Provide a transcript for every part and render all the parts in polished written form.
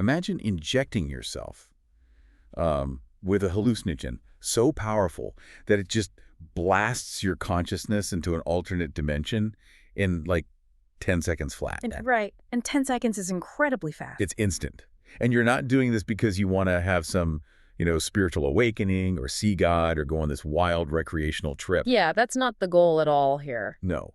Imagine injecting yourself with a hallucinogen so powerful that it just blasts your consciousness into an alternate dimension in like 10 seconds flat. Right. And 10 seconds is incredibly fast. It's instant. And you're not doing this because you want to have some, spiritual awakening or see God or go on this wild recreational trip. Yeah, that's not the goal at all here. No.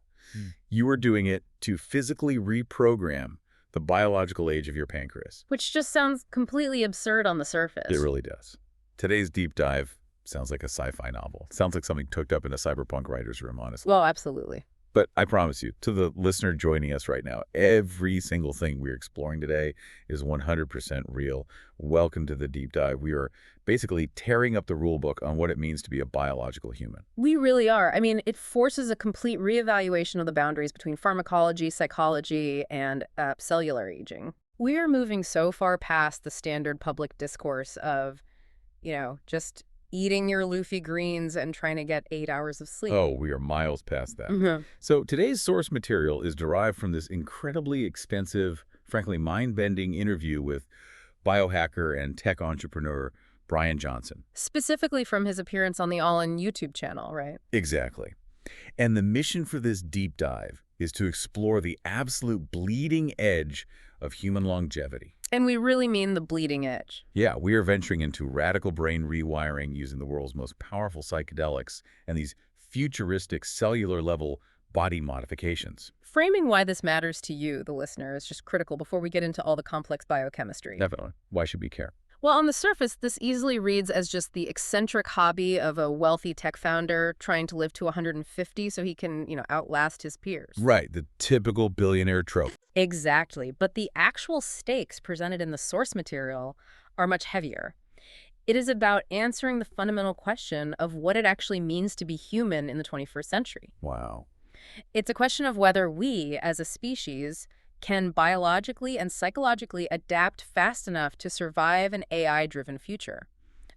You are doing it to physically reprogram the biological age of your pancreas. Which just sounds completely absurd on the surface. It really does. Today's deep dive sounds like a sci-fi novel. Sounds like something cooked up in a cyberpunk writer's room, honestly. Well, absolutely. But I promise you, to the listener joining us right now, every single thing we're exploring today is 100% real. Welcome to the deep dive. We are basically tearing up the rule book on what it means to be a biological human. We really are. I mean, it forces a complete reevaluation of the boundaries between pharmacology, psychology, and cellular aging. We are moving so far past the standard public discourse of, just eating your leafy greens and trying to get 8 hours of sleep. Oh, we are miles past that. So today's source material is derived from this incredibly expensive, frankly mind-bending interview with biohacker and tech entrepreneur Bryan Johnson. Specifically from his appearance on the All In YouTube channel, right? Exactly. And the mission for this deep dive is to explore the absolute bleeding edge of human longevity. And we really mean the bleeding edge. Yeah, we are venturing into radical brain rewiring using the world's most powerful psychedelics and these futuristic cellular-level body modifications. Framing why this matters to you, the listener, is just critical before we get into all the complex biochemistry. Definitely. Why should we care? Well, on the surface, this easily reads as just the eccentric hobby of a wealthy tech founder trying to live to 150 so he can, outlast his peers. Right, the typical billionaire trope. Exactly, but the actual stakes presented in the source material are much heavier. It is about answering the fundamental question of what it actually means to be human in the 21st century. Wow. It's a question of whether we, as a species, can biologically and psychologically adapt fast enough to survive an AI-driven future.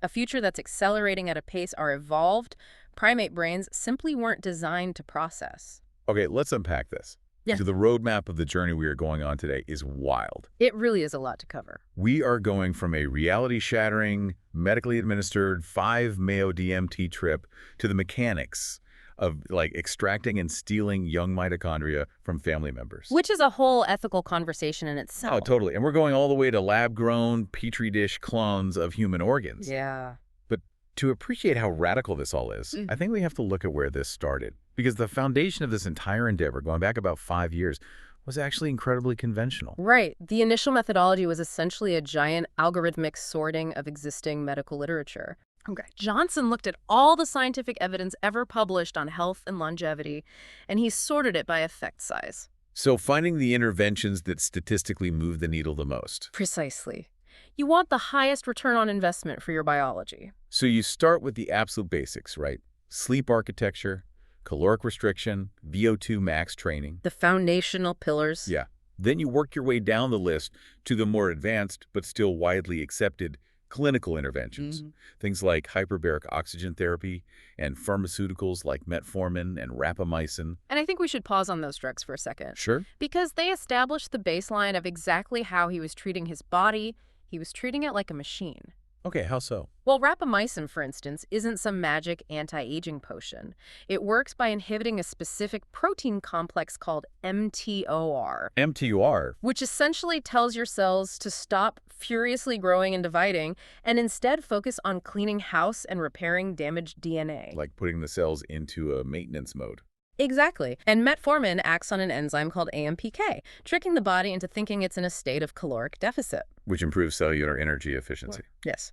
A future that's accelerating at a pace our evolved primate brains simply weren't designed to process. Okay, let's unpack this. Yeah. So the roadmap of the journey we are going on today is wild. It really is a lot to cover. We are going from a reality-shattering, medically administered 5 Mayo DMT trip to the mechanics of extracting and stealing young mitochondria from family members. Which is a whole ethical conversation in itself. Oh, totally. And we're going all the way to lab-grown, petri dish clones of human organs. Yeah. But to appreciate how radical this all is, I think we have to look at where this started. Because the foundation of this entire endeavor, going back about 5 years, was actually incredibly conventional. Right. The initial methodology was essentially a giant algorithmic sorting of existing medical literature. Okay. Johnson looked at all the scientific evidence ever published on health and longevity, and he sorted it by effect size. So finding the interventions that statistically move the needle the most. Precisely. You want the highest return on investment for your biology. So you start with the absolute basics, right? Sleep architecture, caloric restriction, VO2 max training. The foundational pillars. Yeah. Then you work your way down the list to the more advanced but still widely accepted clinical interventions. Things like hyperbaric oxygen therapy and pharmaceuticals like metformin and rapamycin. And I think we should pause on those drugs for a second. Sure. Because they established the baseline of exactly how he was treating his body. He was treating it like a machine. Okay, how so? Well, rapamycin, for instance, isn't some magic anti-aging potion. It works by inhibiting a specific protein complex called mTOR. mTOR? Which essentially tells your cells to stop furiously growing and dividing and instead focus on cleaning house and repairing damaged DNA. Like putting the cells into a maintenance mode. Exactly. And metformin acts on an enzyme called AMPK, tricking the body into thinking it's in a state of caloric deficit. Which improves cellular energy efficiency. Yes.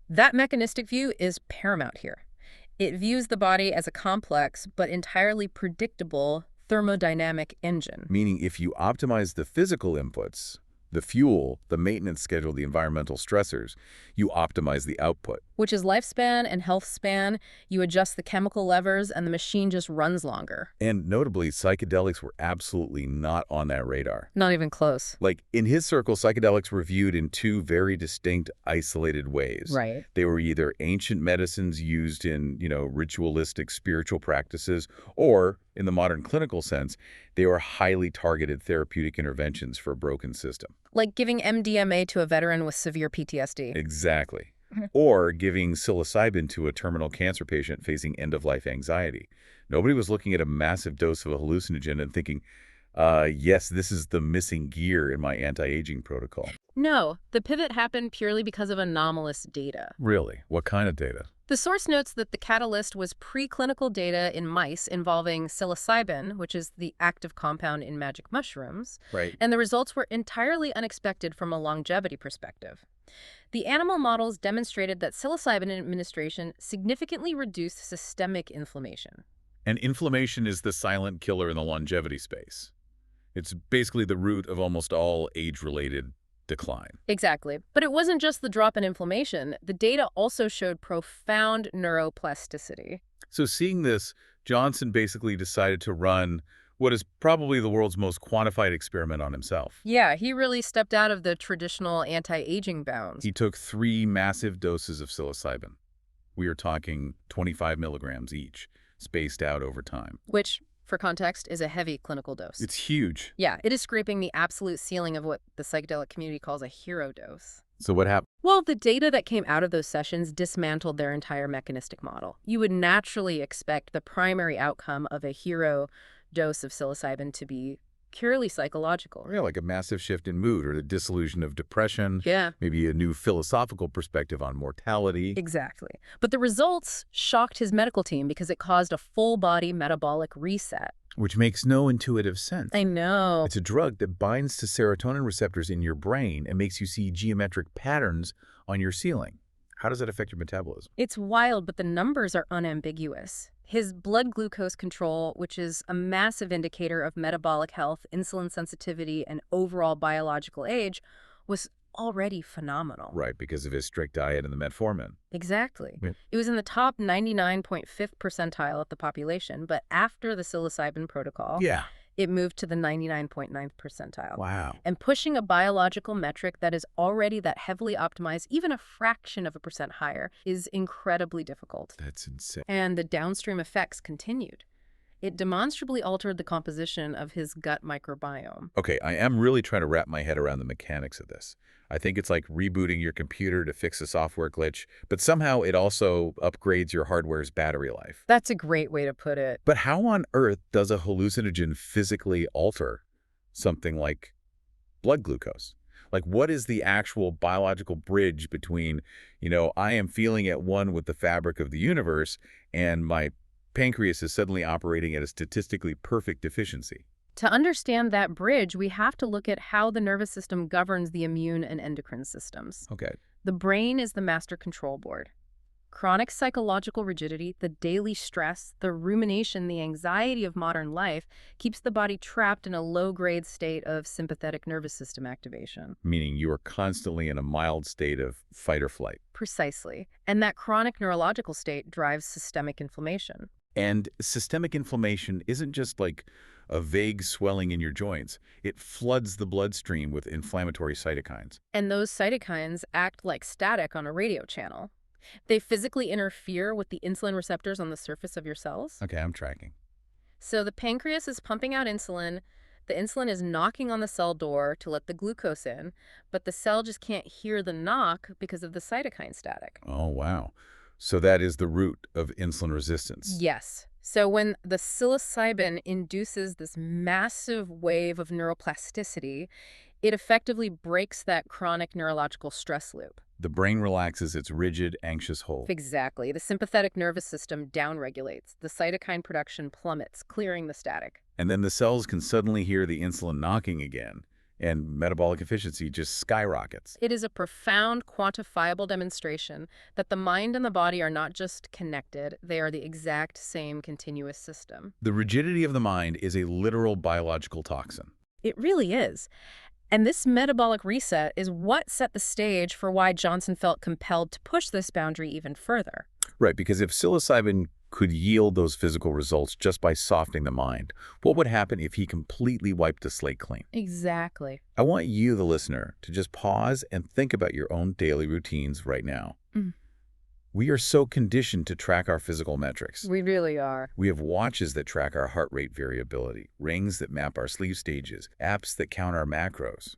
That mechanistic view is paramount here. It views the body as a complex but entirely predictable thermodynamic engine. Meaning if you optimize the physical inputs, the fuel, the maintenance schedule, the environmental stressors, you optimize the output. Which is lifespan and health span. You adjust the chemical levers and the machine just runs longer. And notably, psychedelics were absolutely not on that radar. Not even close. Like, in his circle, psychedelics were viewed in two very distinct, isolated ways. Right. They were either ancient medicines used in, ritualistic spiritual practices, or In the modern clinical sense, they were highly targeted therapeutic interventions for a broken system. Like giving MDMA to a veteran with severe PTSD. Exactly. Or giving psilocybin to a terminal cancer patient facing end-of-life anxiety. Nobody was looking at a massive dose of a hallucinogen and thinking, yes, this is the missing gear in my anti-aging protocol. No, the pivot happened purely because of anomalous data. Really? What kind of data? The source notes that the catalyst was preclinical data in mice involving psilocybin, which is the active compound in magic mushrooms, Right. and the results were entirely unexpected from a longevity perspective. The animal models demonstrated that psilocybin administration significantly reduced systemic inflammation. And inflammation is the silent killer in the longevity space. It's basically the root of almost all age-related decline. Exactly. But it wasn't just the drop in inflammation. The data also showed profound neuroplasticity. So seeing this, Johnson basically decided to run what is probably the world's most quantified experiment on himself. Yeah, he really stepped out of the traditional anti-aging bounds. He took 3 massive doses of psilocybin. We are talking 25 milligrams each, spaced out over time. Which, for context, is a heavy clinical dose. It's huge. Yeah, it is scraping the absolute ceiling of what the psychedelic community calls a hero dose. So what happened? Well, the data that came out of those sessions dismantled their entire mechanistic model. You would naturally expect the primary outcome of a hero dose of psilocybin to be purely psychological. Yeah, like a massive shift in mood or the dissolution of depression. Yeah. Maybe a new philosophical perspective on mortality. Exactly. But the results shocked his medical team because it caused a full-body metabolic reset. Which makes no intuitive sense. I know. It's a drug that binds to serotonin receptors in your brain and makes you see geometric patterns on your ceiling. How does that affect your metabolism? It's wild, but the numbers are unambiguous. His blood glucose control, which is a massive indicator of metabolic health, insulin sensitivity, and overall biological age, was already phenomenal. Right, because of his strict diet and the metformin. Exactly. Yeah. It was in the top 99.5th percentile of the population, but after the psilocybin protocol, Yeah. it moved to the 99.9th percentile. Wow. And pushing a biological metric that is already that heavily optimized, even a fraction of a percent higher, is incredibly difficult. That's insane. And the downstream effects continued. It demonstrably altered the composition of his gut microbiome. Okay, I am really trying to wrap my head around the mechanics of this. I think it's like rebooting your computer to fix a software glitch, but somehow it also upgrades your hardware's battery life. That's a great way to put it. But how on earth does a hallucinogen physically alter something like blood glucose? Like, what is the actual biological bridge between, I am feeling at one with the fabric of the universe and my pancreas is suddenly operating at a statistically perfect efficiency? To understand that bridge, we have to look at how the nervous system governs the immune and endocrine systems. Okay. The brain is the master control board. Chronic psychological rigidity, the daily stress, the rumination, the anxiety of modern life keeps the body trapped in a low-grade state of sympathetic nervous system activation. Meaning you are constantly in a mild state of fight or flight. Precisely. And that chronic neurological state drives systemic inflammation. And systemic inflammation isn't just like a vague swelling in your joints. It floods the bloodstream with inflammatory cytokines. And those cytokines act like static on a radio channel. They physically interfere with the insulin receptors on the surface of your cells. Okay, I'm tracking. So the pancreas is pumping out insulin. The insulin is knocking on the cell door to let the glucose in, but the cell just can't hear the knock because of the cytokine static. Oh, wow. So that is the root of insulin resistance. Yes. So when the psilocybin induces this massive wave of neuroplasticity, it effectively breaks that chronic neurological stress loop. The brain relaxes its rigid, anxious hold. Exactly. The sympathetic nervous system downregulates. The cytokine production plummets, clearing the static. And then the cells can suddenly hear the insulin knocking again, and metabolic efficiency just skyrockets. It is a profound, quantifiable demonstration that the mind and the body are not just connected, they are the exact same continuous system. The rigidity of the mind is a literal biological toxin. It really is. And this metabolic reset is what set the stage for why Johnson felt compelled to push this boundary even further. Right, because if psilocybin could yield those physical results just by softening the mind, what would happen if he completely wiped the slate clean? Exactly. I want you, the listener, to just pause and think about your own daily routines right now. We are so conditioned to track our physical metrics. We really are. We have watches that track our heart rate variability, rings that map our sleep stages, apps that count our macros.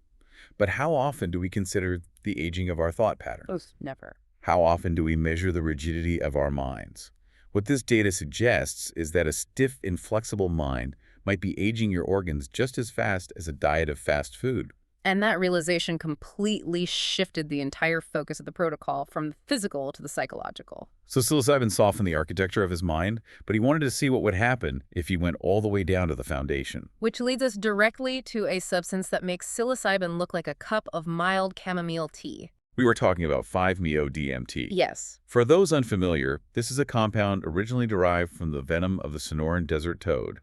But how often do we consider the aging of our thought patterns? Never. How often do we measure the rigidity of our minds? What this data suggests is that a stiff, inflexible mind might be aging your organs just as fast as a diet of fast food. And that realization completely shifted the entire focus of the protocol from the physical to the psychological. So psilocybin softened the architecture of his mind, but he wanted to see what would happen if he went all the way down to the foundation. Which leads us directly to a substance that makes psilocybin look like a cup of mild chamomile tea. We were talking about 5-MeO-DMT. Yes. For those unfamiliar, this is a compound originally derived from the venom of the Sonoran desert toad,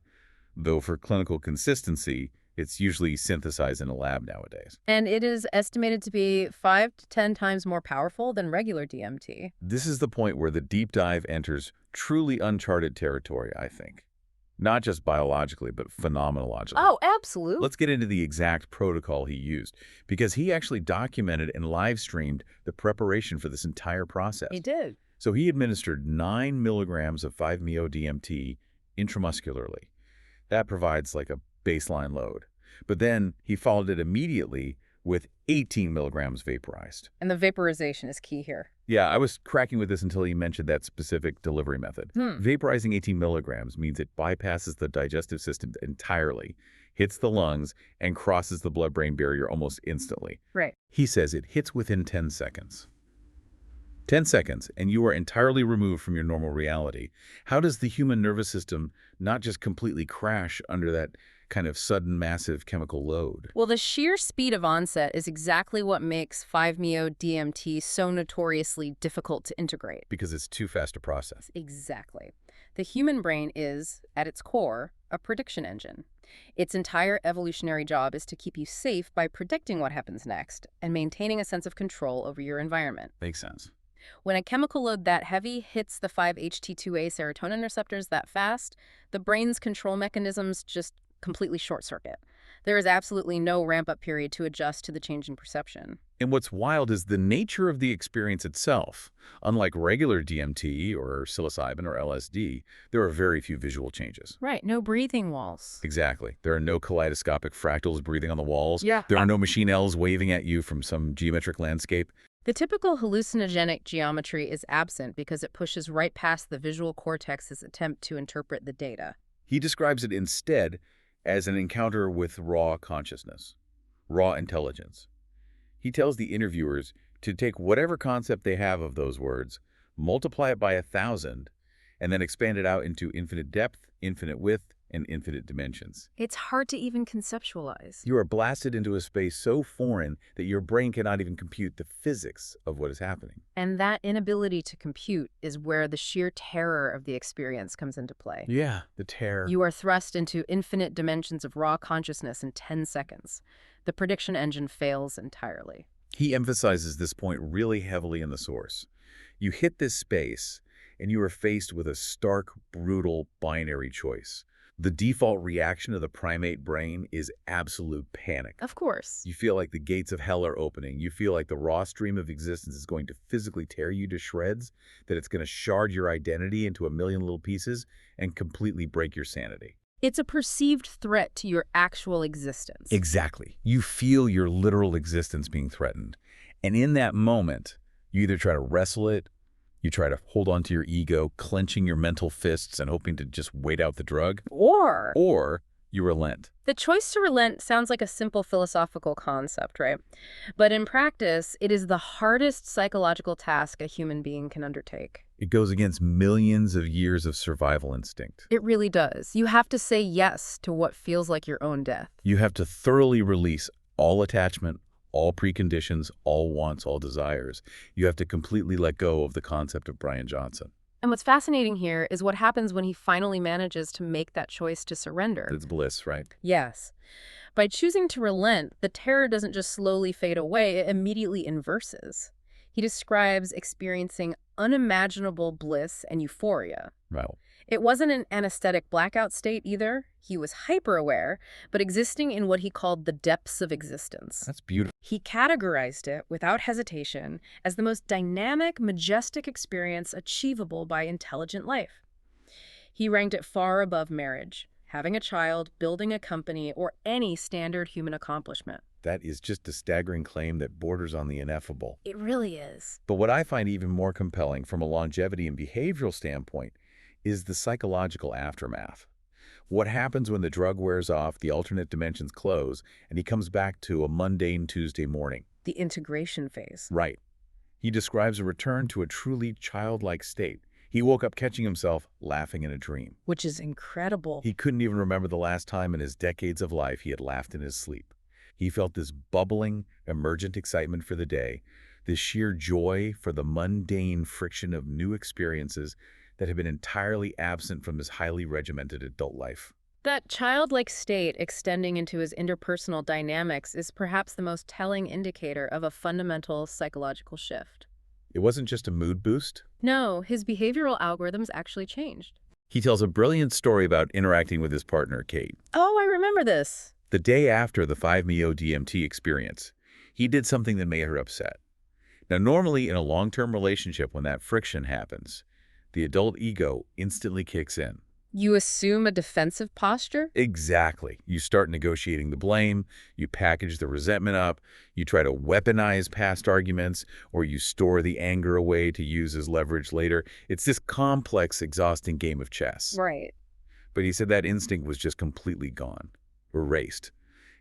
though for clinical consistency, it's usually synthesized in a lab nowadays. And it is estimated to be 5 to 10 times more powerful than regular DMT. This is the point where the deep dive enters truly uncharted territory, I think. Not just biologically, but phenomenologically. Oh, absolutely. Let's get into the exact protocol he used, because he actually documented and live-streamed the preparation for this entire process. He did. So he administered 9 milligrams of 5-MeO-DMT intramuscularly. That provides like a baseline load. But then he followed it immediately with 18 milligrams vaporized. And the vaporization is key here. Yeah, I was cracking with this until he mentioned that specific delivery method. Vaporizing 18 milligrams means it bypasses the digestive system entirely, hits the lungs, and crosses the blood-brain barrier almost instantly. Right. He says it hits within 10 seconds. 10 seconds, and you are entirely removed from your normal reality. How does the human nervous system not just completely crash under that kind of sudden, massive chemical load? Well, the sheer speed of onset is exactly what makes 5-MeO-DMT so notoriously difficult to integrate. Because it's too fast to process. Exactly. The human brain is, at its core, a prediction engine. Its entire evolutionary job is to keep you safe by predicting what happens next and maintaining a sense of control over your environment. Makes sense. When a chemical load that heavy hits the 5-HT2A serotonin receptors that fast, the brain's control mechanisms just completely short-circuit. There is absolutely no ramp-up period to adjust to the change in perception. And what's wild is the nature of the experience itself. Unlike regular DMT or psilocybin or LSD, there are very few visual changes. Right, no breathing walls. Exactly. There are no kaleidoscopic fractals breathing on the walls. Yeah. There are no machine elves waving at you from some geometric landscape. The typical hallucinogenic geometry is absent because it pushes right past the visual cortex's attempt to interpret the data. He describes it instead as an encounter with raw consciousness, raw intelligence. He tells the interviewers to take whatever concept they have of those words, multiply it by 1,000, and then expand it out into infinite depth, infinite width, and infinite dimensions. It's hard to even conceptualize. You are blasted into a space so foreign that your brain cannot even compute the physics of what is happening. And that inability to compute is where the sheer terror of the experience comes into play. Yeah, the terror. You are thrust into infinite dimensions of raw consciousness in 10 seconds. The prediction engine fails entirely. He emphasizes this point really heavily in the source. You hit this space, and you are faced with a stark, brutal, binary choice. The default reaction of the primate brain is absolute panic. Of course. You feel like the gates of hell are opening. You feel like the raw stream of existence is going to physically tear you to shreds, that it's going to shard your identity into a million little pieces and completely break your sanity. It's a perceived threat to your actual existence. Exactly. You feel your literal existence being threatened. And in that moment, you either try to wrestle it, you try to hold on to your ego, clenching your mental fists and hoping to just wait out the drug. Or you relent. The choice to relent sounds like a simple philosophical concept, right? But in practice, it is the hardest psychological task a human being can undertake. It goes against millions of years of survival instinct. It really does. You have to say yes to what feels like your own death. You have to thoroughly release all attachment, all preconditions, all wants, all desires. You have to completely let go of the concept of Bryan Johnson. And what's fascinating here is what happens when he finally manages to make that choice to surrender. It's bliss, right? Yes. By choosing to relent, the terror doesn't just slowly fade away, it immediately inverses. He describes experiencing unimaginable bliss and euphoria. Right. It wasn't an anesthetic blackout state either. He was hyper-aware, but existing in what he called the depths of existence. That's beautiful. He categorized it, without hesitation, as the most dynamic, majestic experience achievable by intelligent life. He ranked it far above marriage, having a child, building a company, or any standard human accomplishment. That is just a staggering claim that borders on the ineffable. It really is. But what I find even more compelling from a longevity and behavioral standpoint is the psychological aftermath. What happens when the drug wears off, the alternate dimensions close, and he comes back to a mundane Tuesday morning? The integration phase. Right. He describes a return to a truly childlike state. He woke up catching himself laughing in a dream. Which is incredible. He couldn't even remember the last time in his decades of life he had laughed in his sleep. He felt this bubbling, emergent excitement for the day, this sheer joy for the mundane friction of new experiences that had been entirely absent from his highly regimented adult life. That childlike state extending into his interpersonal dynamics is perhaps the most telling indicator of a fundamental psychological shift. It wasn't just a mood boost. No, his behavioral algorithms actually changed. He tells a brilliant story about interacting with his partner, Kate. Oh, I remember this. The day after the 5-MeO-DMT experience, he did something that made her upset. Now, normally in a long-term relationship, when that friction happens, the adult ego instantly kicks in. You assume a defensive posture? Exactly. You start negotiating the blame, you package the resentment up, you try to weaponize past arguments, or you store the anger away to use as leverage later. It's this complex, exhausting game of chess. Right. But he said that instinct was just completely gone, erased.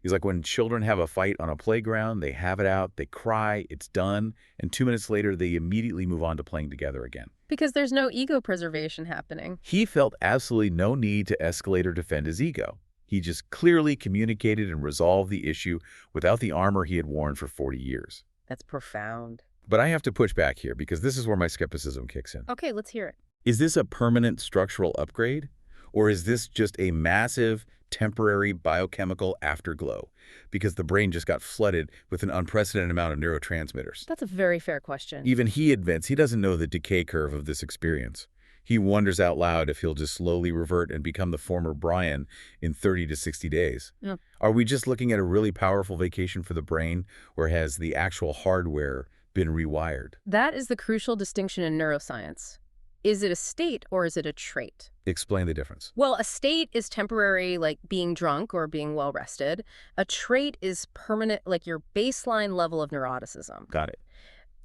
He's like, when children have a fight on a playground, they have it out, they cry, it's done, and 2 minutes later, they immediately move on to playing together again. Because there's no ego preservation happening. He felt absolutely no need to escalate or defend his ego. He just clearly communicated and resolved the issue without the armor he had worn for 40 years. That's profound. But I have to push back here because this is where my skepticism kicks in. Okay, let's hear it. Is this a permanent structural upgrade? Or is this just a massive, temporary biochemical afterglow because the brain just got flooded with an unprecedented amount of neurotransmitters? That's a very fair question. Even he admits he doesn't know the decay curve of this experience. He wonders out loud if he'll just slowly revert and become the former Bryan in 30 to 60 days. Yeah. Are we just looking at a really powerful vacation for the brain, or has the actual hardware been rewired? That is the crucial distinction in neuroscience. Is it a state or is it a trait? Explain the difference. Well, a state is temporary, like being drunk or being well-rested. A trait is permanent, like your baseline level of neuroticism. Got it.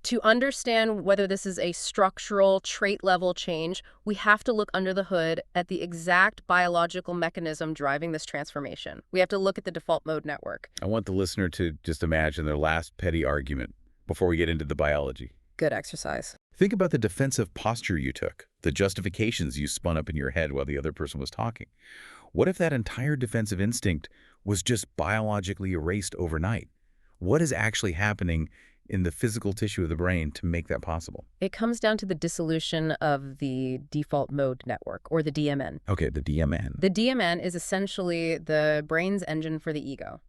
To understand whether this is a structural trait-level change, we have to look under the hood at the exact biological mechanism driving this transformation. We have to look at the default mode network. I want the listener to just imagine their last petty argument before we get into the biology. Good exercise. Think about the defensive posture you took, the justifications you spun up in your head while the other person was talking. What if that entire defensive instinct was just biologically erased overnight? What is actually happening in the physical tissue of the brain to make that possible? It comes down to the dissolution of the default mode network, or the DMN. Okay, the DMN. The DMN is essentially the brain's engine for the ego.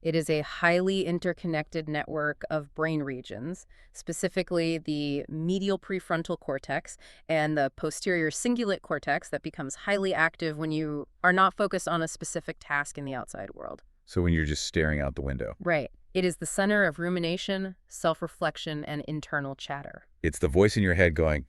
It is a highly interconnected network of brain regions, specifically the medial prefrontal cortex and the posterior cingulate cortex that becomes highly active when you are not focused on a specific task in the outside world. So when you're just staring out the window. Right. It is the center of rumination, self-reflection, and internal chatter. It's the voice in your head going,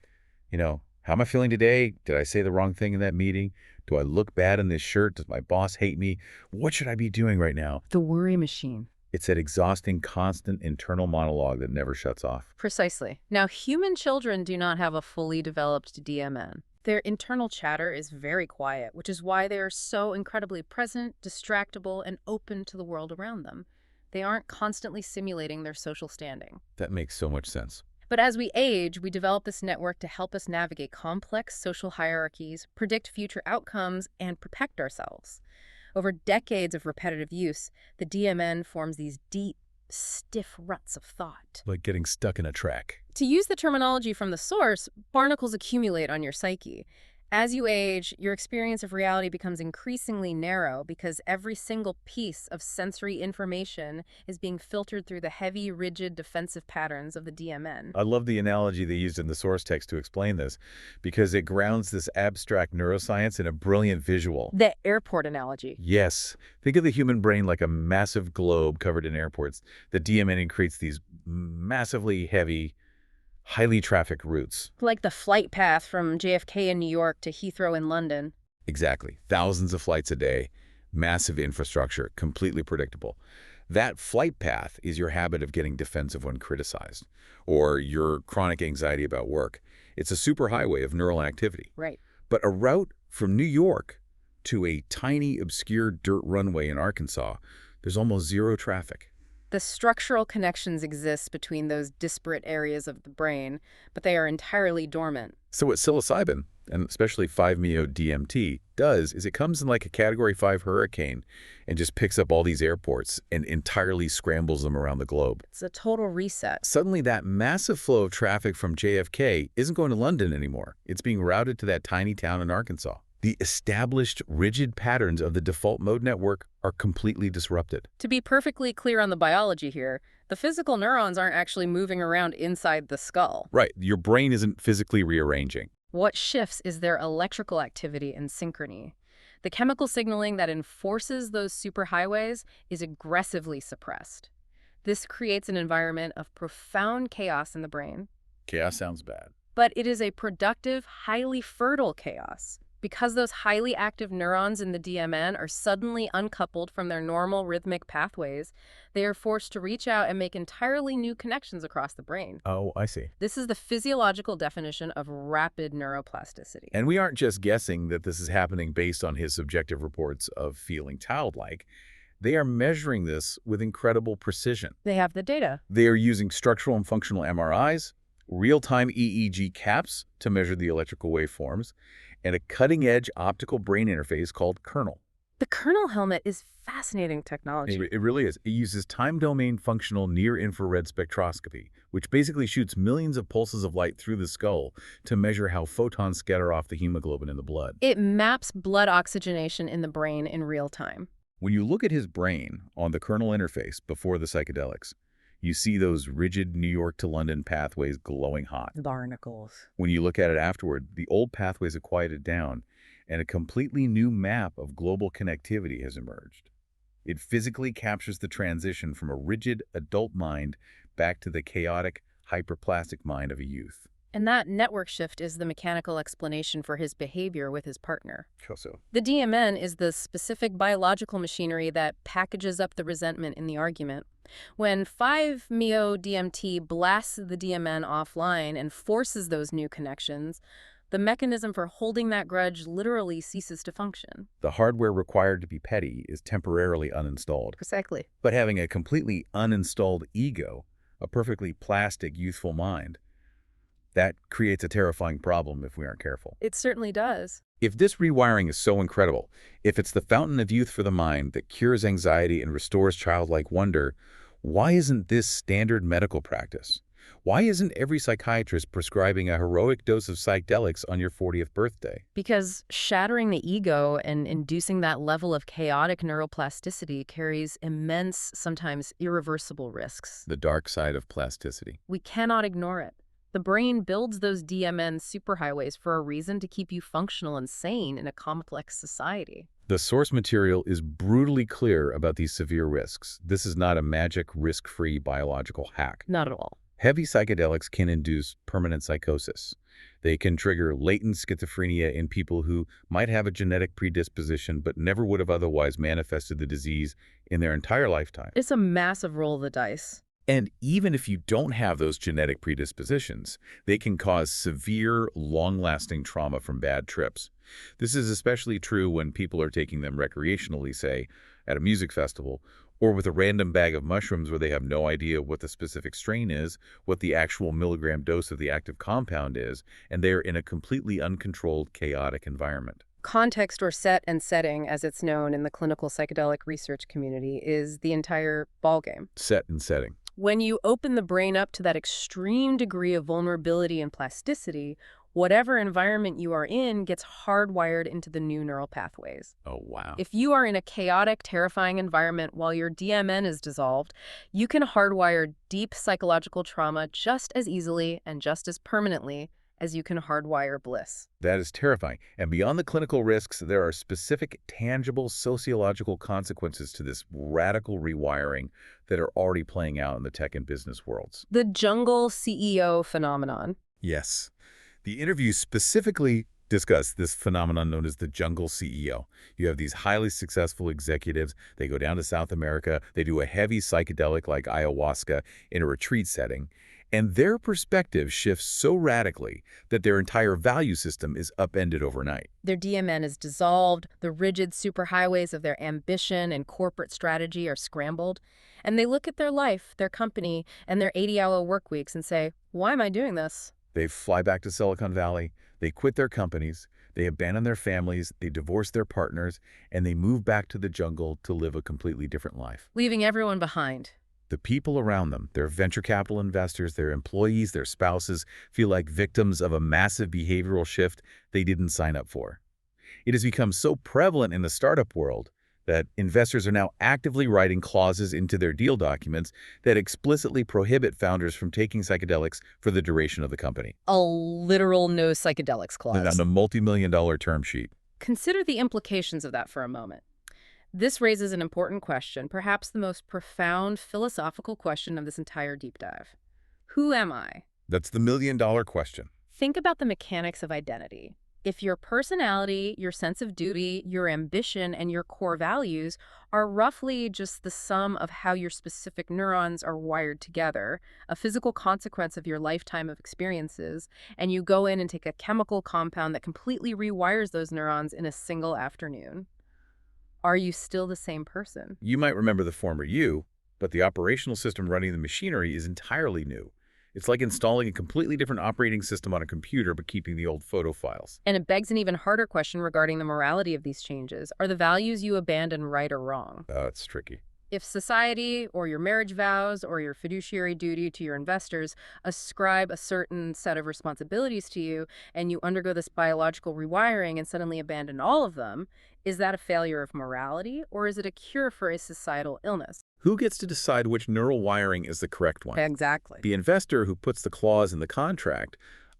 how am I feeling today? Did I say the wrong thing in that meeting? Do I look bad in this shirt? Does my boss hate me? What should I be doing right now? The worry machine. It's that exhausting, constant internal monologue that never shuts off. Precisely. Now, human children do not have a fully developed DMN. Their internal chatter is very quiet, which is why they are so incredibly present, distractible, and open to the world around them. They aren't constantly simulating their social standing. That makes so much sense. But as we age, we develop this network to help us navigate complex social hierarchies, predict future outcomes, and protect ourselves. Over decades of repetitive use, the DMN forms these deep, stiff ruts of thought. Like getting stuck in a track. To use the terminology from the source, barnacles accumulate on your psyche. As you age, your experience of reality becomes increasingly narrow because every single piece of sensory information is being filtered through the heavy, rigid, defensive patterns of the DMN. I love the analogy they used in the source text to explain this, because it grounds this abstract neuroscience in a brilliant visual. The airport analogy. Yes. Think of the human brain like a massive globe covered in airports. The DMN creates these massively heavy, highly trafficked routes. Like the flight path from JFK in New York to Heathrow in London. Exactly. Thousands of flights a day, massive infrastructure, completely predictable. That flight path is your habit of getting defensive when criticized, or your chronic anxiety about work. It's a superhighway of neural activity. Right. But a route from New York to a tiny, obscure dirt runway in Arkansas, there's almost zero traffic. The structural connections exist between those disparate areas of the brain, but they are entirely dormant. So what psilocybin, and especially 5-MeO-DMT, does is it comes in like a Category 5 hurricane and just picks up all these airports and entirely scrambles them around the globe. It's a total reset. Suddenly, that massive flow of traffic from JFK isn't going to London anymore. It's being routed to that tiny town in Arkansas. The established, rigid patterns of the default mode network are completely disrupted. To be perfectly clear on the biology here, the physical neurons aren't actually moving around inside the skull. Right. Your brain isn't physically rearranging. What shifts is their electrical activity and synchrony. The chemical signaling that enforces those superhighways is aggressively suppressed. This creates an environment of profound chaos in the brain. Chaos sounds bad. But it is a productive, highly fertile chaos. Because those highly active neurons in the DMN are suddenly uncoupled from their normal rhythmic pathways, they are forced to reach out and make entirely new connections across the brain. Oh, I see. This is the physiological definition of rapid neuroplasticity. And we aren't just guessing that this is happening based on his subjective reports of feeling childlike. They are measuring this with incredible precision. They have the data. They are using structural and functional MRIs, real-time EEG caps to measure the electrical waveforms, and a cutting-edge optical brain interface called kernel. The kernel helmet is fascinating technology. It really is. It uses time-domain functional near-infrared spectroscopy, which basically shoots millions of pulses of light through the skull to measure how photons scatter off the hemoglobin in the blood. It maps blood oxygenation in the brain in real time. When you look at his brain on the kernel interface before the psychedelics, you see those rigid New York to London pathways glowing hot. Barnacles. When you look at it afterward, the old pathways have quieted down, and a completely new map of global connectivity has emerged. It physically captures the transition from a rigid adult mind back to the chaotic, hyperplastic mind of a youth. And that network shift is the mechanical explanation for his behavior with his partner. How so? The DMN is the specific biological machinery that packages up the resentment in the argument. When 5-MeO-DMT blasts the DMN offline and forces those new connections, the mechanism for holding that grudge literally ceases to function. The hardware required to be petty is temporarily uninstalled. Precisely. But having a completely uninstalled ego, a perfectly plastic, youthful mind, that creates a terrifying problem if we aren't careful. It certainly does. If this rewiring is so incredible, if it's the fountain of youth for the mind that cures anxiety and restores childlike wonder, why isn't this standard medical practice? Why isn't every psychiatrist prescribing a heroic dose of psychedelics on your 40th birthday? Because shattering the ego and inducing that level of chaotic neuroplasticity carries immense, sometimes irreversible risks. The dark side of plasticity. We cannot ignore it. The brain builds those DMN superhighways for a reason to keep you functional and sane in a complex society. The source material is brutally clear about these severe risks. This is not a magic, risk-free biological hack. Not at all. Heavy psychedelics can induce permanent psychosis. They can trigger latent schizophrenia in people who might have a genetic predisposition but never would have otherwise manifested the disease in their entire lifetime. It's a massive roll of the dice. And even if you don't have those genetic predispositions, they can cause severe, long-lasting trauma from bad trips. This is especially true when people are taking them recreationally, say, at a music festival, or with a random bag of mushrooms where they have no idea what the specific strain is, what the actual milligram dose of the active compound is, and they are in a completely uncontrolled, chaotic environment. Context, or set and setting, as it's known in the clinical psychedelic research community, is the entire ballgame. Set and setting. When you open the brain up to that extreme degree of vulnerability and plasticity, Whatever environment you are in gets hardwired into the new neural pathways. Oh, wow. If you are in a chaotic, terrifying environment while your DMN is dissolved, you can hardwire deep psychological trauma just as easily and just as permanently as you can hardwire bliss. That is terrifying. And beyond the clinical risks, there are specific, tangible sociological consequences to this radical rewiring that are already playing out in the tech and business worlds. The jungle CEO phenomenon. Yes. The interviews specifically discuss this phenomenon known as the jungle CEO. You have these highly successful executives. They go down to South America. They do a heavy psychedelic like ayahuasca in a retreat setting. And their perspective shifts so radically that their entire value system is upended overnight. Their DMN is dissolved, the rigid superhighways of their ambition and corporate strategy are scrambled, and they look at their life, their company, and their 80-hour work weeks and say, why am I doing this? They fly back to Silicon Valley, they quit their companies, they abandon their families, they divorce their partners, and they move back to the jungle to live a completely different life. Leaving everyone behind. The people around them, their venture capital investors, their employees, their spouses, feel like victims of a massive behavioral shift they didn't sign up for. It has become so prevalent in the startup world that investors are now actively writing clauses into their deal documents that explicitly prohibit founders from taking psychedelics for the duration of the company. A literal no psychedelics clause. On a multi-million-dollar term sheet. Consider the implications of that for a moment. This raises an important question, perhaps the most profound philosophical question of this entire deep dive. Who am I? That's the million-dollar question. Think about the mechanics of identity. If your personality, your sense of duty, your ambition, and your core values are roughly just the sum of how your specific neurons are wired together, a physical consequence of your lifetime of experiences, and you go in and take a chemical compound that completely rewires those neurons in a single afternoon, are you still the same person? You might remember the former you, but the operational system running the machinery is entirely new. It's like installing a completely different operating system on a computer but keeping the old photo files. And it begs an even harder question regarding the morality of these changes. Are the values you abandon right or wrong? It's tricky. If society or your marriage vows or your fiduciary duty to your investors ascribe a certain set of responsibilities to you and you undergo this biological rewiring and suddenly abandon all of them, is that a failure of morality or is it a cure for a societal illness? Who gets to decide which neural wiring is the correct one? Exactly. The investor who puts the clause in the contract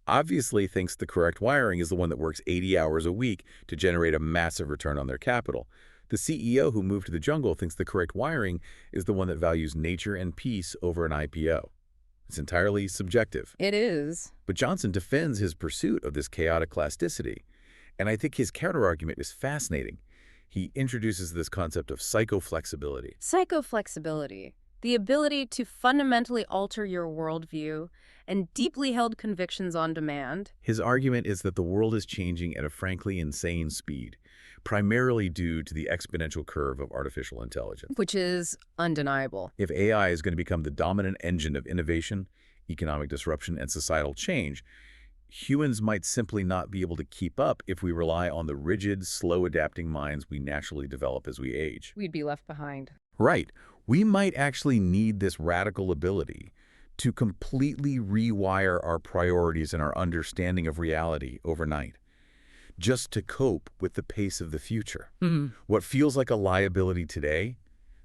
obviously thinks the correct wiring is the one that works 80 hours a week to generate a massive return on their capital. The CEO who moved to the jungle thinks the correct wiring is the one that values nature and peace over an IPO. It's entirely subjective. It is. But Johnson defends his pursuit of this chaotic plasticity. And I think his counterargument is fascinating. He introduces this concept of psychoflexibility. Psychoflexibility, the ability to fundamentally alter your worldview and deeply held convictions on demand. His argument is that the world is changing at a frankly insane speed, primarily due to the exponential curve of artificial intelligence. Which is undeniable. If AI is going to become the dominant engine of innovation, economic disruption, and societal change, humans might simply not be able to keep up if we rely on the rigid, slow-adapting minds we naturally develop as we age. We'd be left behind. Right. We might actually need this radical ability to completely rewire our priorities and our understanding of reality overnight, just to cope with the pace of the future. What feels like a liability today,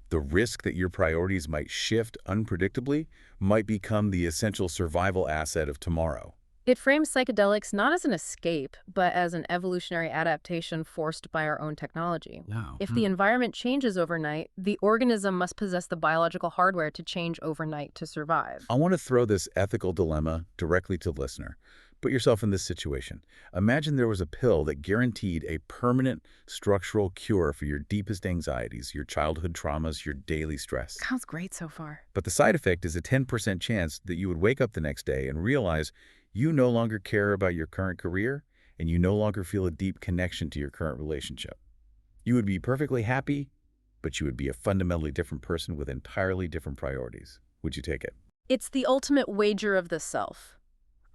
the risk that your priorities might shift unpredictably, might become the essential survival asset of tomorrow. It frames psychedelics not as an escape, but as an evolutionary adaptation forced by our own technology. No. If the environment changes overnight, the organism must possess the biological hardware to change overnight to survive. I want to throw this ethical dilemma directly to the listener. Put yourself in this situation. Imagine there was a pill that guaranteed a permanent structural cure for your deepest anxieties, your childhood traumas, your daily stress. Sounds great so far. But the side effect is a 10% chance that you would wake up the next day and realize you no longer care about your current career and you no longer feel a deep connection to your current relationship. You would be perfectly happy, but you would be a fundamentally different person with entirely different priorities. Would you take it? It's the ultimate wager of the self.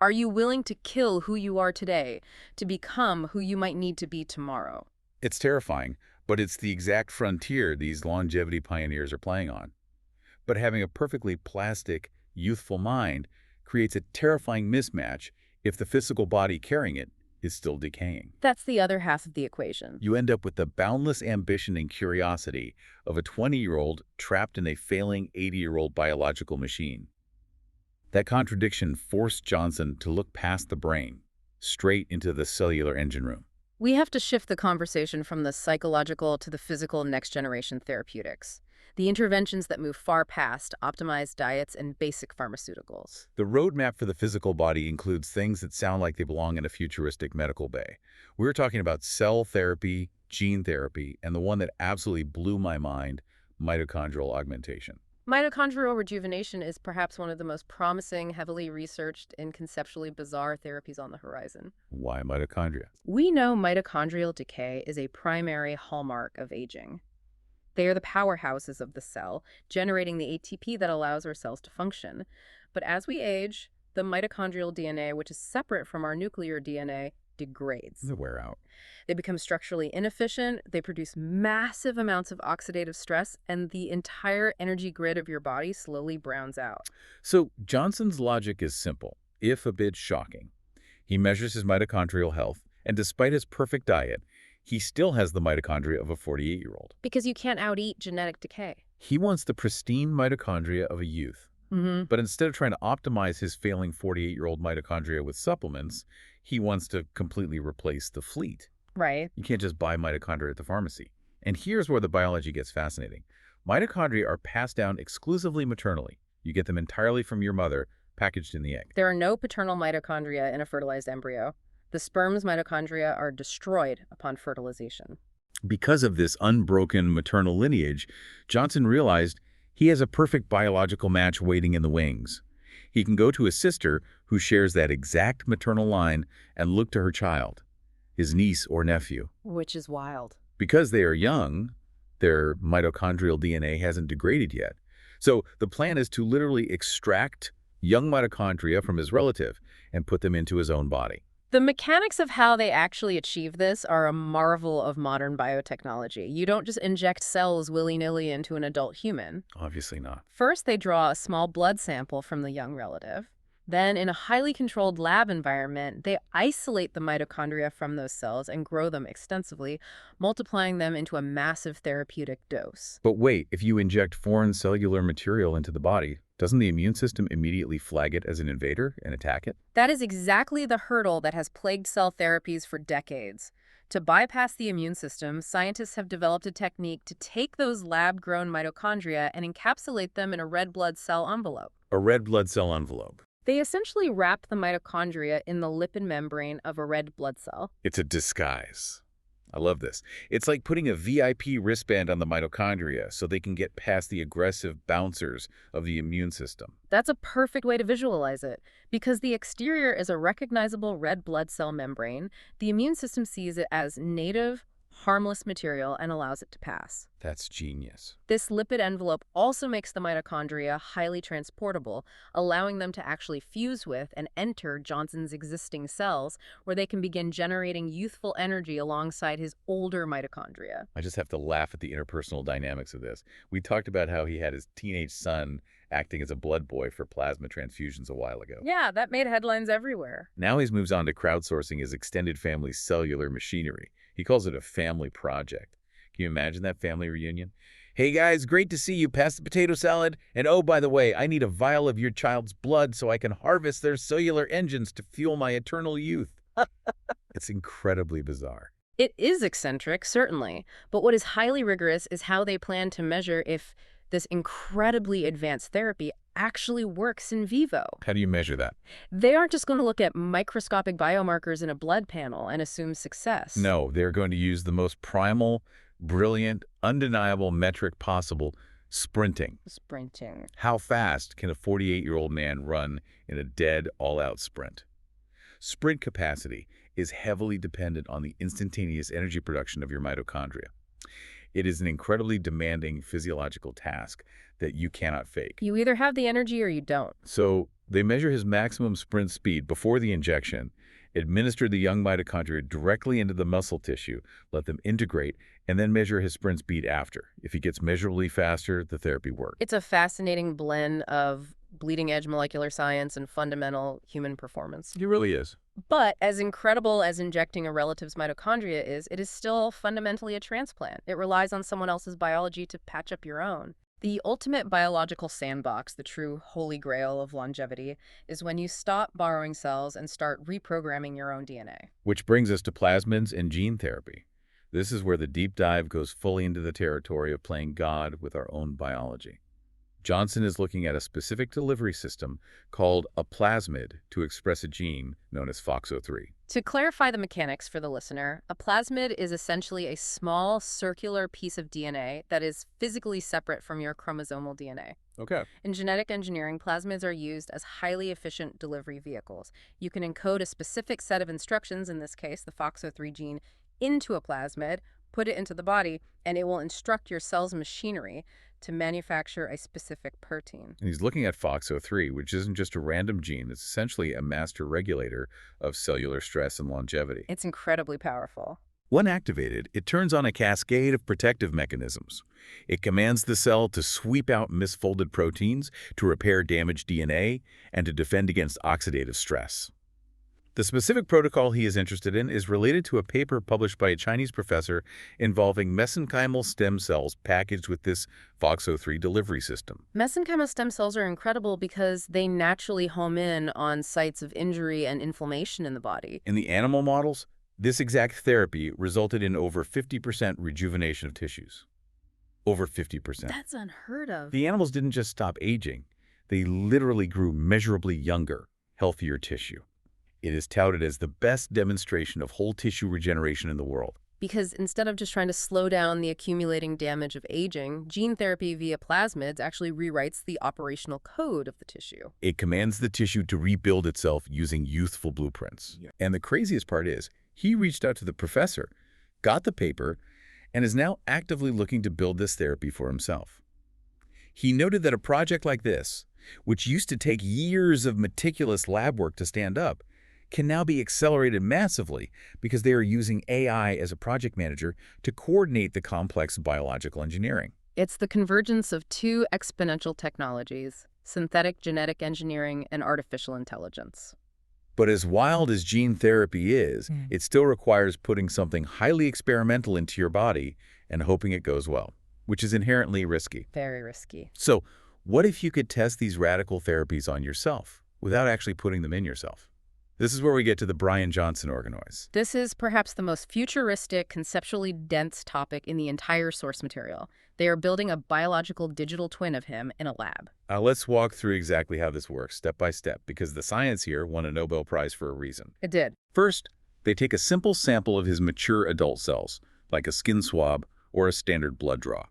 Are you willing to kill who you are today to become who you might need to be tomorrow? It's terrifying, but it's the exact frontier these longevity pioneers are playing on. But having a perfectly plastic, youthful mind creates a terrifying mismatch if the physical body carrying it is still decaying. That's the other half of the equation. You end up with the boundless ambition and curiosity of a 20-year-old trapped in a failing 80-year-old biological machine. That contradiction forced Johnson to look past the brain, straight into the cellular engine room. We have to shift the conversation from the psychological to the physical next-generation therapeutics, the interventions that move far past optimized diets and basic pharmaceuticals. The roadmap for the physical body includes things that sound like they belong in a futuristic medical bay. We're talking about cell therapy, gene therapy, and the one that absolutely blew my mind, mitochondrial augmentation. Mitochondrial rejuvenation is perhaps one of the most promising, heavily researched, and conceptually bizarre therapies on the horizon. Why mitochondria? We know mitochondrial decay is a primary hallmark of aging. They are the powerhouses of the cell, generating the ATP that allows our cells to function. But as we age, the mitochondrial DNA, which is separate from our nuclear DNA, degrades. The wear out. They become structurally inefficient, they produce massive amounts of oxidative stress, and the entire energy grid of your body slowly browns out. So Johnson's logic is simple, if a bit shocking. He measures his mitochondrial health, and despite his perfect diet, he still has the mitochondria of a 48-year-old. Because you can't out-eat genetic decay. He wants the pristine mitochondria of a youth. But instead of trying to optimize his failing 48-year-old mitochondria with supplements, he wants to completely replace the fleet. Right. You can't just buy mitochondria at the pharmacy. And here's where the biology gets fascinating. Mitochondria are passed down exclusively maternally. You get them entirely from your mother, packaged in the egg. There are no paternal mitochondria in a fertilized embryo. The sperm's mitochondria are destroyed upon fertilization. Because of this unbroken maternal lineage, Johnson realized he has a perfect biological match waiting in the wings. He can go to his sister, who shares that exact maternal line, and look to her child, his niece or nephew. Which is wild. Because they are young, their mitochondrial DNA hasn't degraded yet. So the plan is to literally extract young mitochondria from his relative and put them into his own body. The mechanics of how they actually achieve this are a marvel of modern biotechnology. You don't just inject cells willy-nilly into an adult human. Obviously not. First, they draw a small blood sample from the young relative. Then, in a highly controlled lab environment, they isolate the mitochondria from those cells and grow them extensively, multiplying them into a massive therapeutic dose. But wait, if you inject foreign cellular material into the body, doesn't the immune system immediately flag it as an invader and attack it? That is exactly the hurdle that has plagued cell therapies for decades. To bypass the immune system, scientists have developed a technique to take those lab-grown mitochondria and encapsulate them in a red blood cell envelope. A red blood cell envelope. They essentially wrap the mitochondria in the lipid membrane of a red blood cell. It's a disguise. I love this. It's like putting a VIP wristband on the mitochondria so they can get past the aggressive bouncers of the immune system. That's a perfect way to visualize it. Because the exterior is a recognizable red blood cell membrane, the immune system sees it as native, harmless material and allows it to pass. That's genius. This lipid envelope also makes the mitochondria highly transportable, allowing them to actually fuse with and enter Johnson's existing cells, where they can begin generating youthful energy alongside his older mitochondria. I just have to laugh at the interpersonal dynamics of this. We talked about how he had his teenage son acting as a blood boy for plasma transfusions a while ago. Yeah, that made headlines everywhere. Now he moves on to crowdsourcing his extended family's cellular machinery. He calls it a family project. Can you imagine that family reunion? Hey guys, great to see you. Pass the potato salad. And oh, by the way, I need a vial of your child's blood so I can harvest their cellular engines to fuel my eternal youth. It's incredibly bizarre. It is eccentric, certainly. But what is highly rigorous is how they plan to measure if this incredibly advanced therapy actually works in vivo. How do you measure that? They aren't just going to look at microscopic biomarkers in a blood panel and assume success. No, they're going to use the most primal, brilliant, undeniable metric possible, sprinting. Sprinting. How fast can a 48-year-old man run in a dead, all-out sprint? Sprint capacity is heavily dependent on the instantaneous energy production of your mitochondria. It is an incredibly demanding physiological task that you cannot fake. You either have the energy or you don't. So they measure his maximum sprint speed before the injection, administer the young mitochondria directly into the muscle tissue, let them integrate, and then measure his sprint speed after. If he gets measurably faster, the therapy works. It's a fascinating blend of bleeding-edge molecular science and fundamental human performance. He really is. But as incredible as injecting a relative's mitochondria is, it is still fundamentally a transplant. It relies on someone else's biology to patch up your own. The ultimate biological sandbox, the true holy grail of longevity, is when you stop borrowing cells and start reprogramming your own DNA. Which brings us to plasmids and gene therapy. This is where the deep dive goes fully into the territory of playing God with our own biology. Johnson is looking at a specific delivery system called a plasmid to express a gene known as FOXO3. To clarify the mechanics for the listener, a plasmid is essentially a small circular piece of DNA that is physically separate from your chromosomal DNA. Okay. In genetic engineering, plasmids are used as highly efficient delivery vehicles. You can encode a specific set of instructions, in this case the FOXO3 gene, into a plasmid, put it into the body, and it will instruct your cell's machinery to manufacture a specific protein. And he's looking at FOXO3, which isn't just a random gene. It's essentially a master regulator of cellular stress and longevity. It's incredibly powerful. When activated, it turns on a cascade of protective mechanisms. It commands the cell to sweep out misfolded proteins, to repair damaged DNA, and to defend against oxidative stress. The specific protocol he is interested in is related to a paper published by a Chinese professor involving mesenchymal stem cells packaged with this FOXO3 delivery system. Mesenchymal stem cells are incredible because they naturally home in on sites of injury and inflammation in the body. In the animal models, this exact therapy resulted in over 50% rejuvenation of tissues. Over 50%. That's unheard of. The animals didn't just stop aging. They literally grew measurably younger, healthier tissue. It is touted as the best demonstration of whole tissue regeneration in the world. Because instead of just trying to slow down the accumulating damage of aging, gene therapy via plasmids actually rewrites the operational code of the tissue. It commands the tissue to rebuild itself using youthful blueprints. Yeah. And the craziest part is, he reached out to the professor, got the paper, and is now actively looking to build this therapy for himself. He noted that a project like this, which used to take years of meticulous lab work to stand up, can now be accelerated massively because they are using AI as a project manager to coordinate the complex biological engineering. It's the convergence of two exponential technologies, synthetic genetic engineering and artificial intelligence. But as wild as gene therapy is, it still requires putting something highly experimental into your body and hoping it goes well, which is inherently risky. Very risky. So, what if you could test these radical therapies on yourself without actually putting them in yourself? This is where we get to the Bryan Johnson organoids. This is perhaps the most futuristic, conceptually dense topic in the entire source material. They are building a biological digital twin of him in a lab. Let's walk through exactly how this works, step by step, because the science here won a Nobel Prize for a reason. It did. First, they take a simple sample of his mature adult cells, like a skin swab or a standard blood draw.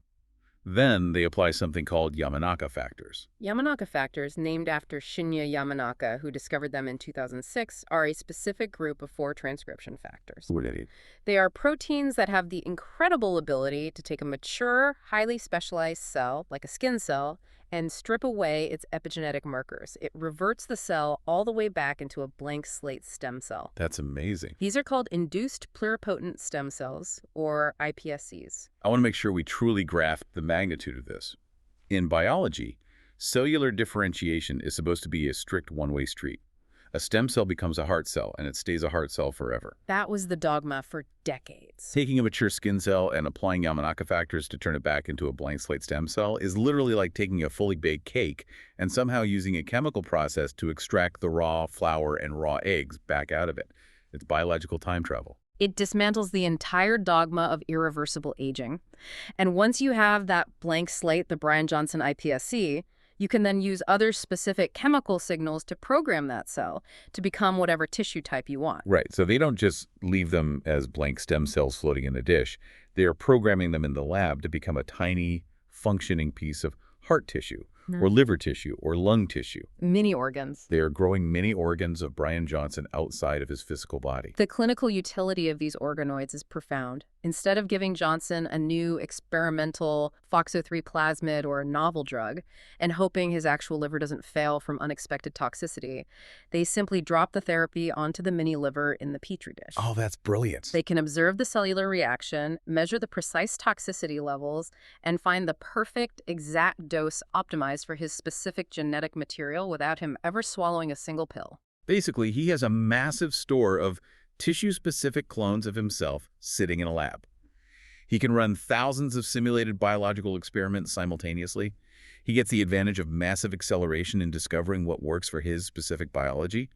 Then they apply something called Yamanaka factors. Yamanaka factors, named after Shinya Yamanaka, who discovered them in 2006, are a specific group of 4 transcription factors. What are they? They are proteins that have the incredible ability to take a mature, highly specialized cell, like a skin cell, and strip away its epigenetic markers. It reverts the cell all the way back into a blank slate stem cell. That's amazing. These are called induced pluripotent stem cells, or iPSCs. I want to make sure we truly grasp the magnitude of this. In biology, cellular differentiation is supposed to be a strict one-way street. A stem cell becomes a heart cell, and it stays a heart cell forever. That was the dogma for decades. Taking a mature skin cell and applying Yamanaka factors to turn it back into a blank slate stem cell is literally like taking a fully baked cake and somehow using a chemical process to extract the raw flour and raw eggs back out of it. It's biological time travel. It dismantles the entire dogma of irreversible aging. And once you have that blank slate, the Bryan Johnson iPSC, you can then use other specific chemical signals to program that cell to become whatever tissue type you want. Right, so they don't just leave them as blank stem cells floating in a dish. They are programming them in the lab to become a tiny, functioning piece of heart tissue, or liver tissue, or lung tissue. Mini organs. They are growing mini organs of Bryan Johnson outside of his physical body. The clinical utility of these organoids is profound. Instead of giving Johnson a new experimental FOXO3 plasmid or novel drug and hoping his actual liver doesn't fail from unexpected toxicity, they simply drop the therapy onto the mini liver in the petri dish. Oh, that's brilliant. They can observe the cellular reaction, measure the precise toxicity levels, and find the perfect, exact dose optimized for his specific genetic material without him ever swallowing a single pill. Basically, he has a massive store of tissue-specific clones of himself sitting in a lab. He can run thousands of simulated biological experiments simultaneously. He gets the advantage of massive acceleration in discovering what works for his specific biology,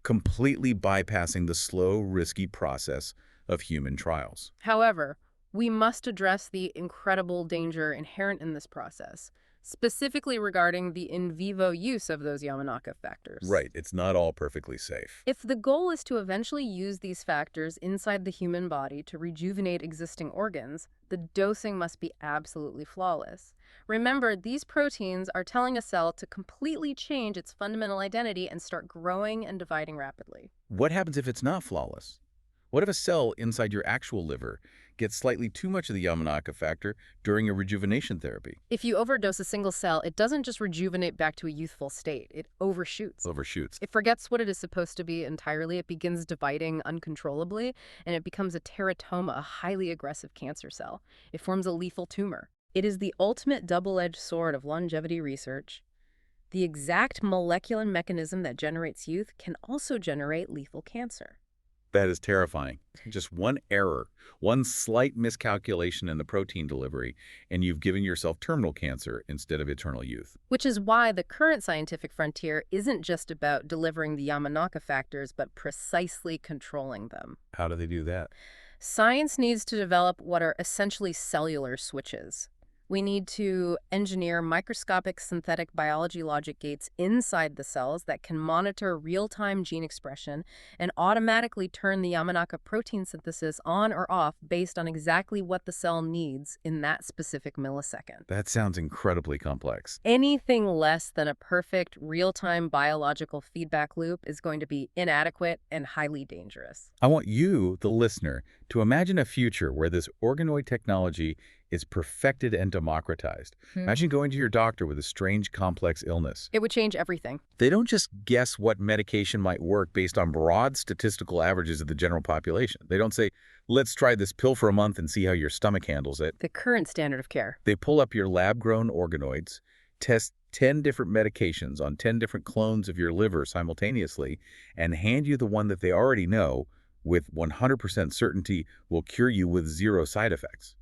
completely bypassing the slow, risky process of human trials. However, we must address the incredible danger inherent in this process, specifically regarding the in vivo use of those Yamanaka factors. Right, it's not all perfectly safe. If the goal is to eventually use these factors inside the human body to rejuvenate existing organs, the dosing must be absolutely flawless. Remember, these proteins are telling a cell to completely change its fundamental identity and start growing and dividing rapidly. What happens if it's not flawless? What if a cell inside your actual liver gets slightly too much of the Yamanaka factor during a rejuvenation therapy? If you overdose a single cell, it doesn't just rejuvenate back to a youthful state, it overshoots. Overshoots. It forgets what it is supposed to be entirely, it begins dividing uncontrollably, and it becomes a teratoma, a highly aggressive cancer cell. It forms a lethal tumor. It is the ultimate double-edged sword of longevity research. The exact molecular mechanism that generates youth can also generate lethal cancer. That is terrifying. Just one error, one slight miscalculation in the protein delivery, and you've given yourself terminal cancer instead of eternal youth. Which is why the current scientific frontier isn't just about delivering the Yamanaka factors, but precisely controlling them. How do they do that? Science needs to develop what are essentially cellular switches. We need to engineer microscopic synthetic biology logic gates inside the cells that can monitor real-time gene expression and automatically turn the Yamanaka protein synthesis on or off based on exactly what the cell needs in that specific millisecond. That sounds incredibly complex. Anything less than a perfect real-time biological feedback loop is going to be inadequate and highly dangerous. I want you, the listener, to imagine a future where this organoid technology is perfected and democratized. Imagine going to your doctor with a strange, complex illness. It would change everything. They don't just guess what medication might work based on broad statistical averages of the general population. They don't say, let's try this pill for a month and see how your stomach handles it. The current standard of care. They pull up your lab-grown organoids, test 10 different medications on 10 different clones of your liver simultaneously, and hand you the one that they already know with 100% certainty will cure you with zero side effects.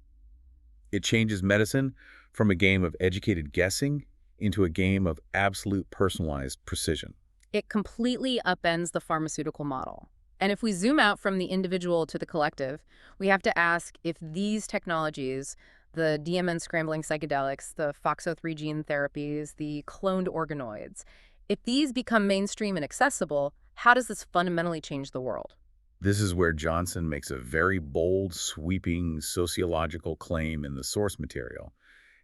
It changes medicine from a game of educated guessing into a game of absolute personalized precision. It completely upends the pharmaceutical model. And if we zoom out from the individual to the collective, we have to ask if these technologies, the DMN scrambling psychedelics, the FOXO3 gene therapies, the cloned organoids, if these become mainstream and accessible, how does this fundamentally change the world? This is where Johnson makes a very bold, sweeping sociological claim in the source material,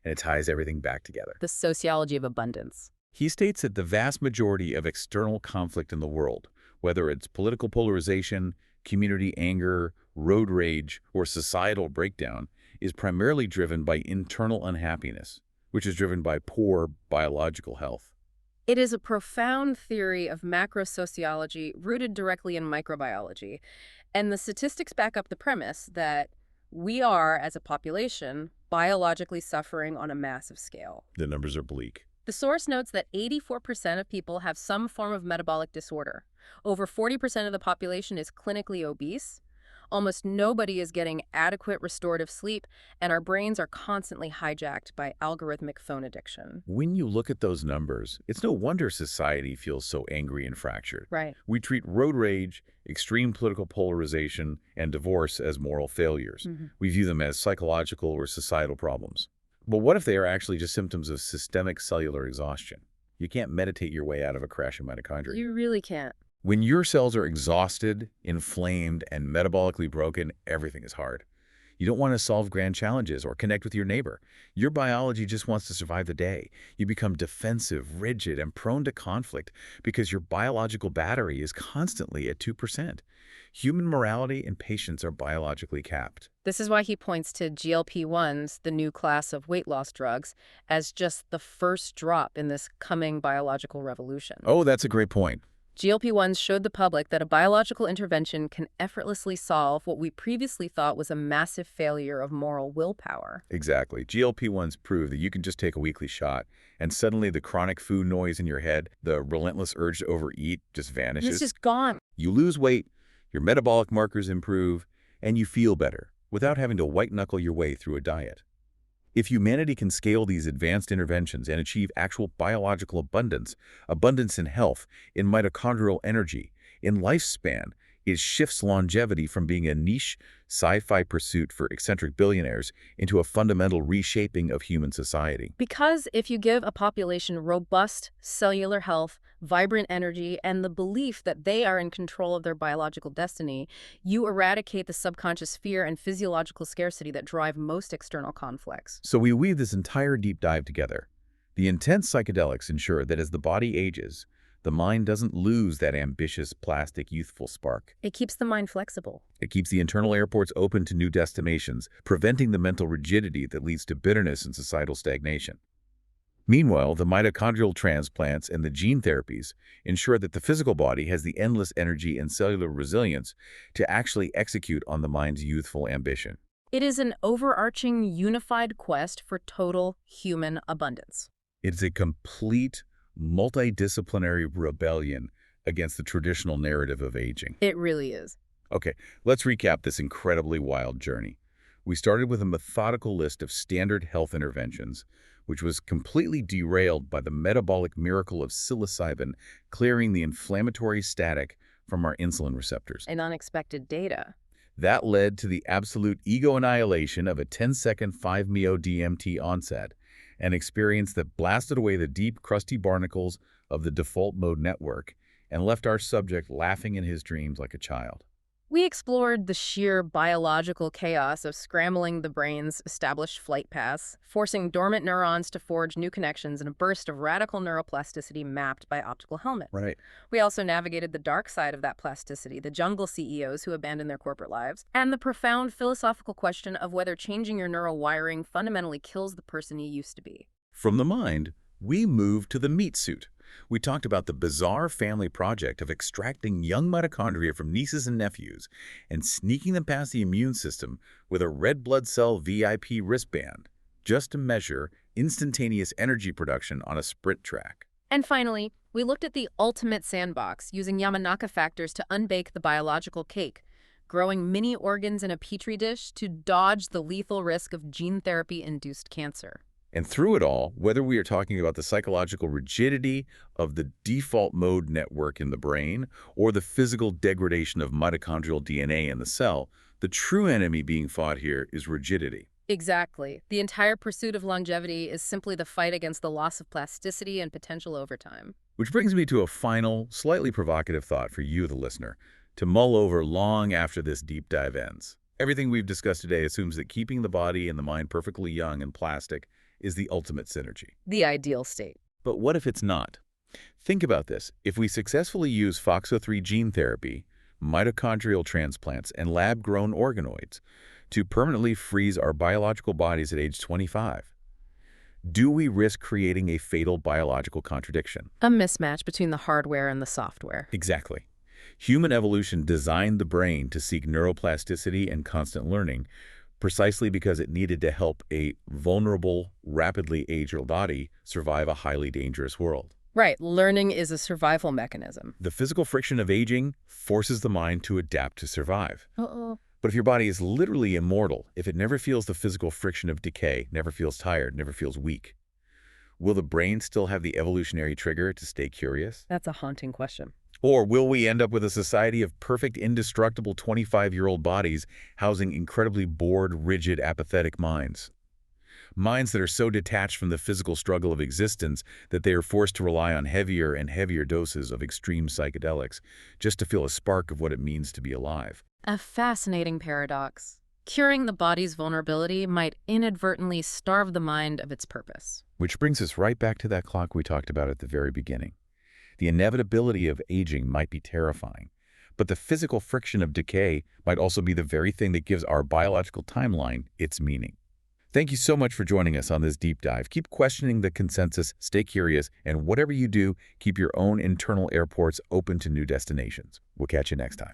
and it ties everything back together. The sociology of abundance. He states that the vast majority of external conflict in the world, whether it's political polarization, community anger, road rage, or societal breakdown, is primarily driven by internal unhappiness, which is driven by poor biological health. It is a profound theory of macrosociology rooted directly in microbiology, and the statistics back up the premise that we are, as a population, biologically suffering on a massive scale. The numbers are bleak. The source notes that 84% of people have some form of metabolic disorder. Over 40% of the population is clinically obese. Almost nobody is getting adequate restorative sleep, and our brains are constantly hijacked by algorithmic phone addiction. When you look at those numbers, it's no wonder society feels so angry and fractured. Right. We treat road rage, extreme political polarization, and divorce as moral failures. We view them as psychological or societal problems. But what if they are actually just symptoms of systemic cellular exhaustion? You can't meditate your way out of a crashing mitochondria. You really can't. When your cells are exhausted, inflamed, and metabolically broken, everything is hard. You don't want to solve grand challenges or connect with your neighbor. Your biology just wants to survive the day. You become defensive, rigid, and prone to conflict because your biological battery is constantly at 2%. Human morality and patience are biologically capped. This is why he points to GLP-1s, the new class of weight loss drugs, as just the first drop in this coming biological revolution. Oh, that's a great point. GLP-1s showed the public that a biological intervention can effortlessly solve what we previously thought was a massive failure of moral willpower. Exactly. GLP-1s prove that you can just take a weekly shot, and suddenly the chronic food noise in your head, the relentless urge to overeat, just vanishes. It's just gone. You lose weight, your metabolic markers improve, and you feel better without having to white-knuckle your way through a diet. If humanity can scale these advanced interventions and achieve actual biological abundance, abundance in health, in mitochondrial energy, in lifespan, it shifts longevity from being a niche sci-fi pursuit for eccentric billionaires into a fundamental reshaping of human society. Because if you give a population robust cellular health, vibrant energy, and the belief that they are in control of their biological destiny, you eradicate the subconscious fear and physiological scarcity that drive most external conflicts. So we weave this entire deep dive together. The intense psychedelics ensure that as the body ages, the mind doesn't lose that ambitious, plastic, youthful spark. It keeps the mind flexible. It keeps the internal airports open to new destinations, preventing the mental rigidity that leads to bitterness and societal stagnation. Meanwhile, the mitochondrial transplants and the gene therapies ensure that the physical body has the endless energy and cellular resilience to actually execute on the mind's youthful ambition. It is an overarching, unified quest for total human abundance. It's a complete, multidisciplinary rebellion against the traditional narrative of aging. It really is. Okay, let's recap this incredibly wild journey. We started with a methodical list of standard health interventions, which was completely derailed by the metabolic miracle of psilocybin clearing the inflammatory static from our insulin receptors. And unexpected data. That led to the absolute ego annihilation of a 10-second 5-MeO-DMT onset, an experience that blasted away the deep, crusty barnacles of the default mode network and left our subject laughing in his dreams like a child. We explored the sheer biological chaos of scrambling the brain's established flight paths, forcing dormant neurons to forge new connections in a burst of radical neuroplasticity mapped by optical helmets. Right. We also navigated the dark side of that plasticity, the jungle CEOs who abandoned their corporate lives, and the profound philosophical question of whether changing your neural wiring fundamentally kills the person you used to be. From the mind, we moved to the meat suit. We talked about the bizarre family project of extracting young mitochondria from nieces and nephews and sneaking them past the immune system with a red blood cell VIP wristband, just to measure instantaneous energy production on a sprint track. And finally, we looked at the ultimate sandbox, using Yamanaka factors to unbake the biological cake, growing mini organs in a petri dish to dodge the lethal risk of gene therapy-induced cancer. And through it all, whether we are talking about the psychological rigidity of the default mode network in the brain or the physical degradation of mitochondrial DNA in the cell, the true enemy being fought here is rigidity. Exactly. The entire pursuit of longevity is simply the fight against the loss of plasticity and potential overtime. Which brings me to a final, slightly provocative thought for you, the listener, to mull over long after this deep dive ends. Everything we've discussed today assumes that keeping the body and the mind perfectly young and plastic is the ultimate synergy. The ideal state. But what if it's not? Think about this. If we successfully use FOXO3 gene therapy, mitochondrial transplants, and lab-grown organoids to permanently freeze our biological bodies at age 25, do we risk creating a fatal biological contradiction? A mismatch between the hardware and the software. Exactly. Human evolution designed the brain to seek neuroplasticity and constant learning, precisely because it needed to help a vulnerable, rapidly aging body survive a highly dangerous world. Right. Learning is a survival mechanism. The physical friction of aging forces the mind to adapt to survive. Uh-oh. But if your body is literally immortal, if it never feels the physical friction of decay, never feels tired, never feels weak, will the brain still have the evolutionary trigger to stay curious? That's a haunting question. Or will we end up with a society of perfect, indestructible 25-year-old bodies housing incredibly bored, rigid, apathetic minds? Minds that are so detached from the physical struggle of existence that they are forced to rely on heavier and heavier doses of extreme psychedelics just to feel a spark of what it means to be alive. A fascinating paradox. Curing the body's vulnerability might inadvertently starve the mind of its purpose. Which brings us right back to that clock we talked about at the very beginning. The inevitability of aging might be terrifying, but the physical friction of decay might also be the very thing that gives our biological timeline its meaning. Thank you so much for joining us on this deep dive. Keep questioning the consensus, stay curious, and whatever you do, keep your own internal airports open to new destinations. We'll catch you next time.